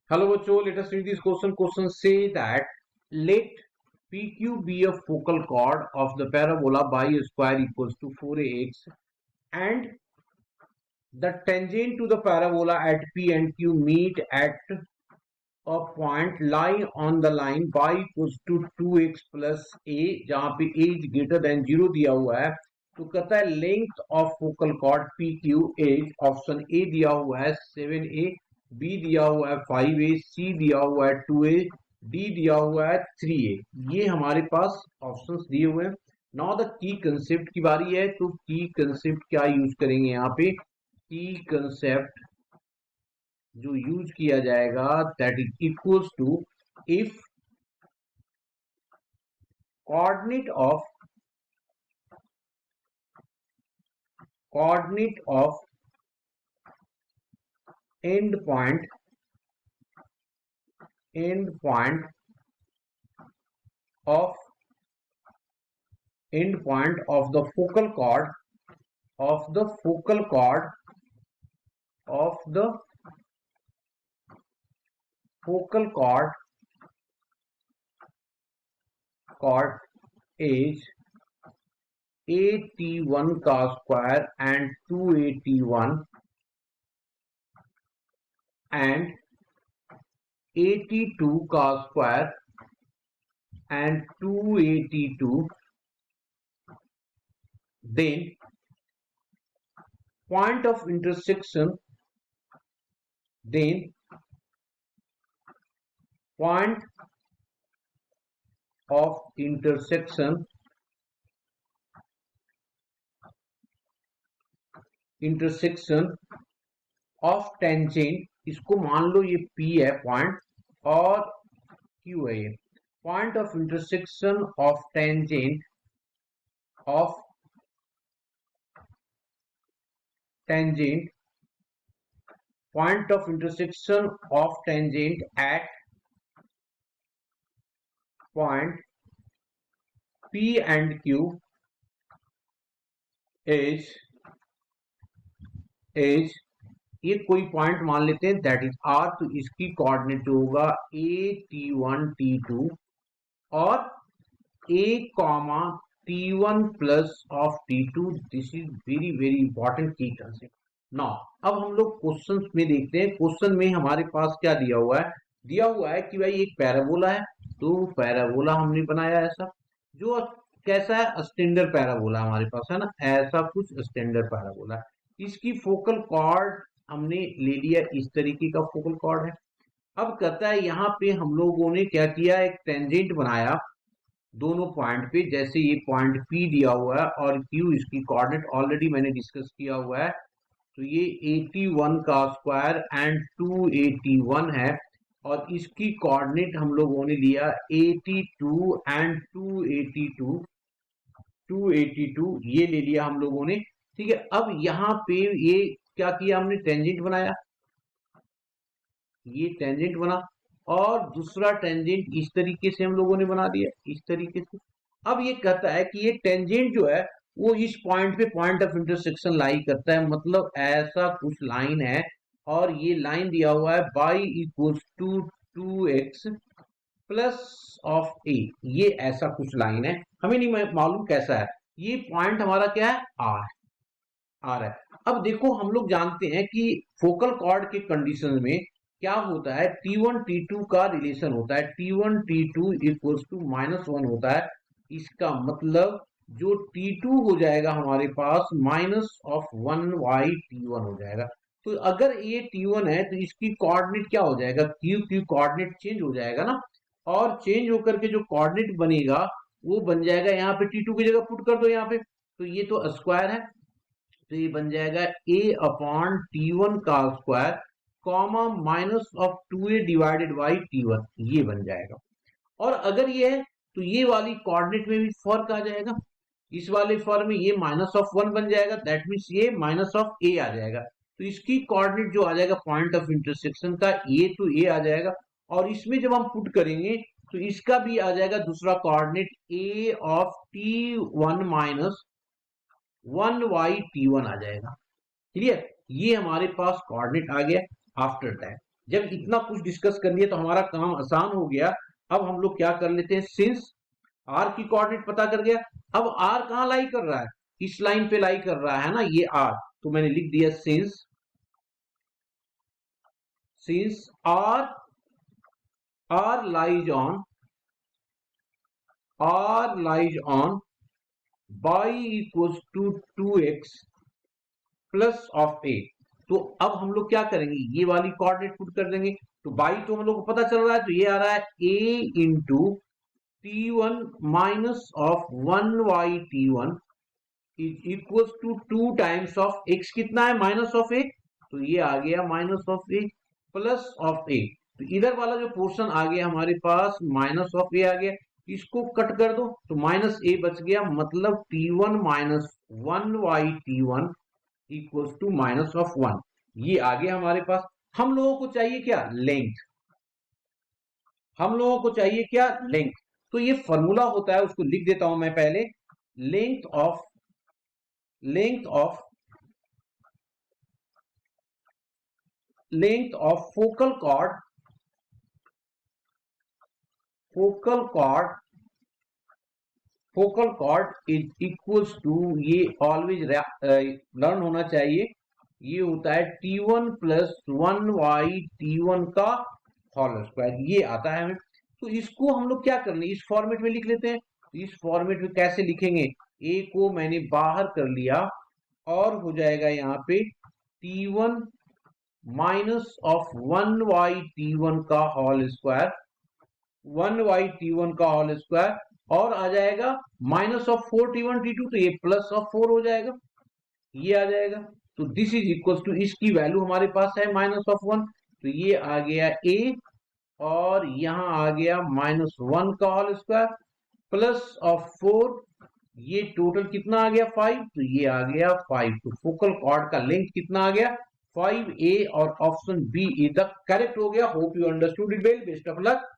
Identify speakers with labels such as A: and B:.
A: Hello बच्चों, let us read this question. Question say that let PQ be a focal chord of the parabola by square equals to 4ax and the tangent to the parabola at P and Q meet at a point lie on the line y equals to 2x plus a जहां पे a is greater than 0 दिया हुआ है तो कहता है length of focal cord PQ is option A दिया हुआ है 7a, बी दिया हुआ है 5a, सी दिया हुआ है 2a, डी दिया हुआ है 3a। ये हमारे पास ऑप्शंस दिए हुए हैं। नाउ द की कंसेप्ट की बारी है, तो की कंसेप्ट क्या यूज करेंगे यहाँ पे? की कंसेप्ट जो यूज किया जाएगा that is equals to if coordinate of end point of end point of the focal chord of the focal chord is 81 का स्क्वायर and 281 and 82 का square and 282, then point of intersection of tangent, इसको मान लो ये P है point और Q है ये point of intersection of tangent point of intersection of tangent at point P and Q is ये कोई पॉइंट मान लेते हैं दैट इज R, तो इसकी कोऑर्डिनेट होगा A T1 T2 और A comma T1 plus of T2। This is very very important की कंसेप्ट। नाउ अब हम लोग क्वेश्चन में देखते हैं। क्वेश्चन में हमारे पास क्या दिया हुआ है? दिया हुआ है कि भाई एक पैराबोला है, तो पैराबोला हमने बनाया ऐसा जो कैसा है, स्टैंडर्ड पैराबोला हमारे पास है ना, ऐसा कुछ स्टैंडर्ड पैराबोला है। इसकी फोकल कॉर्ड हमने ले लिया, इस तरीके का फोकल कॉर्ड है। अब कहता है यहाँ पे हम लोगों ने क्या किया, एक टेंजेंट बनाया दोनों पॉइंट पे। जैसे ये पॉइंट P दिया हुआ है और Q, इसकी कोऑर्डिनेट ऑलरेडी मैंने डिस्कस किया हुआ है, तो ये 81 का स्क्वायर एंड 281 है और इसकी कोऑर्डिनेट हम लोगों ने लिया 82 एंड 282 ये ले लिया हम लोगों ने। ठीक है, अब यहाँ पे ये क्या किया हमने, टेंजेंट बनाया, ये टेंजेंट बना और दूसरा टेंजेंट इस तरीके से हम लोगों ने बना दिया, इस तरीके से। अब ये कहता है कि ये टेंजेंट जो है वो इस पॉइंट पे पॉइंट ऑफ इंटरसेक्शन लाई करता है, मतलब ऐसा कुछ लाइन है और ये लाइन दिया हुआ है y equals to 2x plus of a। ये ऐसा कुछ लाइन है, हमें नहीं मालूम कैसा है। ये पॉइंट हमारा क्या है, R है। अब देखो हम लोग जानते हैं कि फोकल कॉर्ड के कंडीशन में क्या होता है, T1 T2 का रिलेशन होता है, T1 T2 इक्वल्स टू -1 होता है। इसका मतलब जो T2 हो जाएगा हमारे पास माइनस ऑफ 1y T1 हो जाएगा। तो अगर ये T1 है तो इसकी कोऑर्डिनेट क्या हो जाएगा, Q कोऑर्डिनेट चेंज हो जाएगा ना, और चेंज होकर के जो कोऑर्डिनेट बनेगा वो बन जाएगा, यहाँ पे T2 की जगह पुट कर दो यहाँ पे, तो ये तो स्क्वायर है, तो ये बन जाएगा a अपॉन T1 का square comma minus of 2a divided by T1, ये बन जाएगा। और अगर ये है तो ये वाली कोऑर्डिनेट में भी फर्क आ जाएगा, इस वाले फॉर्म में ये माइनस ऑफ 1 बन जाएगा, दैट मीन्स ये माइनस ऑफ a आ जाएगा। तो इसकी कोऑर्डिनेट जो आ जाएगा पॉइंट ऑफ इंटरसेक्शन का, ये तो a आ जाएगा, और इसमें जब हम पुट करेंगे तो इसका भी आ जाएगा दूसरा कोऑर्डिनेट a ऑफ T1 माइनस 1y T1 आ जाएगा। क्लियर, ये हमारे पास कोऑर्डिनेट आ गया। आफ्टर दैट जब इतना कुछ डिस्कस कर लिया तो हमारा काम आसान हो गया। अब हम लोग क्या कर लेते हैं, सिंस आर की कोऑर्डिनेट पता कर गया, अब आर कहाँ लाई कर रहा है, इस लाइन पे लाई कर रहा है ना ये आर, तो मैंने लिख दिया since R lies on y equals to 2x plus of A. तो अब हम लोग क्या करेंगे, ये वाली कोऑर्डिनेट पुट कर देंगे, तो बाई तो हम लोग को पता चल रहा है, तो ये आ रहा है a into t1 minus of 1y t1 is equals to 2 times of x, कितना है माइनस ऑफ ए, तो ये आ गया minus of A plus of A. तो इधर वाला जो पोर्शन आ गया हमारे पास माइनस ऑफ ए आ गया, इसको कट कर दो तो माइनस ए बच गया, मतलब t1 माइनस 1y t1 equals to minus of 1। ये आ गया हमारे पास। हम लोगों को चाहिए क्या, लेंथ, हम लोगों को चाहिए क्या, लेंथ। तो ये फॉर्मूला होता है, उसको लिख देता हूं मैं पहले, length of length of length of focal chord focal chord is equals to, ये ऑलवेज लर्न होना चाहिए, ये होता है t1 प्लस 1y t1 का होल स्क्वायर, ये आता है हमें। तो इसको हम लोग क्या करने, इस फॉर्मेट में लिख लेते हैं। तो इस फॉर्मेट में कैसे लिखेंगे, a को मैंने बाहर कर लिया और हो जाएगा यहाँ पे t1 minus of 1y t1 का होल स्क्वायर, 1y t1 का होल स्क्वायर, और आ जाएगा माइनस ऑफ 4 t1 t2, तो ये प्लस ऑफ 4 हो जाएगा, ये आ जाएगा। तो दिस इज इक्वल टू, इसकी वैल्यू हमारे पास है माइनस ऑफ 1, तो ये आ गया a, और यहां आ गया माइनस 1 का होल स्क्वायर प्लस ऑफ 4, ये टोटल कितना आ गया 5, तो ये आ गया 5। तो फोकल कॉर्ड का लेंथ कितना आ गया 5a, और option B is the correct हो गया। Hope you understood it well, best of luck.